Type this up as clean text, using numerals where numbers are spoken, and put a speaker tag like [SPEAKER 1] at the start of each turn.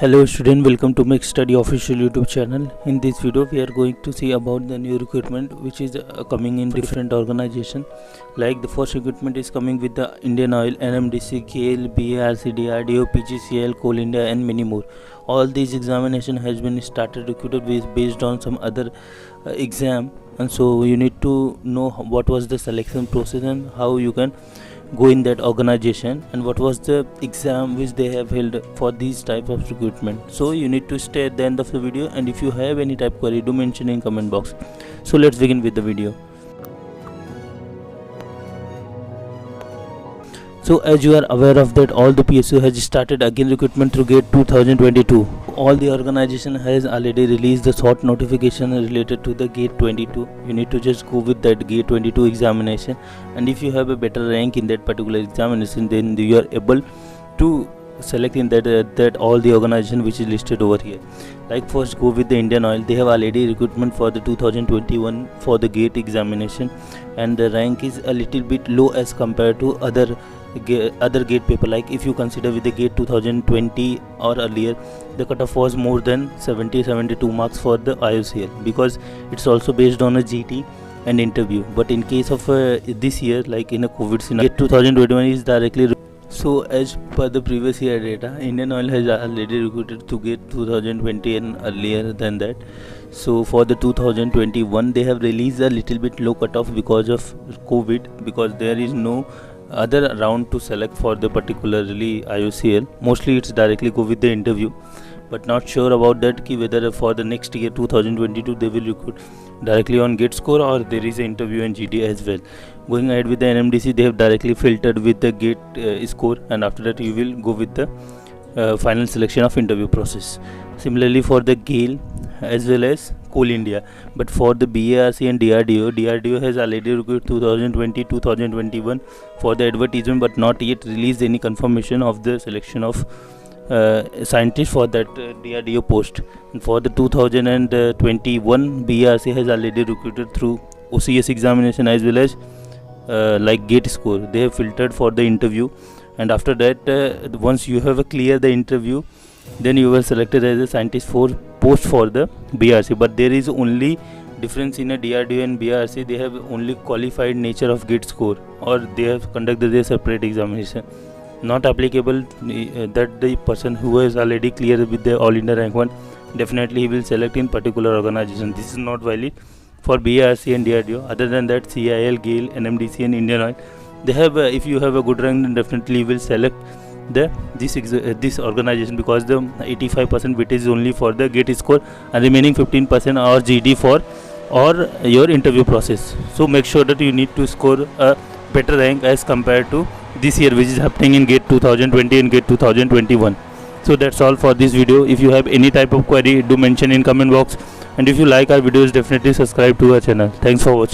[SPEAKER 1] Hello student, welcome to Make Study official YouTube channel. In this video we are going to see about the new recruitment which is coming in different organization. Like the first recruitment is coming with the Indian Oil, NMDC, GAIL, BARC, DRDO, PGCL, Coal India and many more. All these examination has been started recruited based on some other exam, and so you need to know what was the selection process and how you can go in that organization and what was the exam which they have held for these type of recruitment. So you need to stay at the end of the video, and if you have any type query, do mention in comment box. So let's begin with the video. So as you are aware of that, all the PSU has started again recruitment through GATE 2022. All the organization has already released the short notification related to the GATE 22. You need to just go with that GATE 22 examination, and if you have a better rank in that particular examination, then you are able to select in that all the organization which is listed over here. Like first go with the Indian Oil. They have already recruitment for the 2021 for the GATE examination, and the rank is a little bit low as compared to other GATE paper. Like if you consider with the GATE 2020 or earlier, the cutoff was more than 72 marks for the IOCL, because it's also based on a GT and interview. But in case of this year, like in a COVID scenario, GATE 2021 is directly. So as per the previous year data, Indian Oil has already recruited to GATE 2020 and earlier than that. So for the 2021 they have released a little bit low cutoff because of COVID, because there is no other round to select for the particularly IOCL. Mostly it's directly go with the interview, but not sure about that ki whether for the next year 2022 they will recruit directly on GATE score or there is an interview and GT as well. Going ahead with the NMDC, they have directly filtered with the GATE score, and after that you will go with the final selection of interview process. Similarly for the GAIL as well as Coal India. But for the BARC and DRDO has already recruited 2020-2021 for the advertisement, but not yet released any confirmation of the selection of scientists for that DRDO post. And for the 2021, BARC has already recruited through OCS examination as well as like GATE score. They have filtered for the interview, and after that once you have clear the interview, then you were selected as a scientist for post for the BRC. But there is only difference in a DRDO and BRC. They have only qualified nature of GATE score, or they have conducted their separate examination. Not applicable that the person who has already cleared with the All India Rank 1, definitely he will select in particular organization. This is not valid for BRC and DRDO. Other than that, CIL, GAIL, NMDC and Indian Oil, they have if you have a good rank, then definitely you will select this organization, because the 85% weightage is only for the GATE score and remaining 15% or GD for or your interview process. So make sure that you need to score a better rank as compared to this year, which is happening in GATE 2020 and GATE 2021. So that's all for this video. If you have any type of query, do mention in comment box, and if you like our videos, definitely subscribe to our channel. Thanks for watching.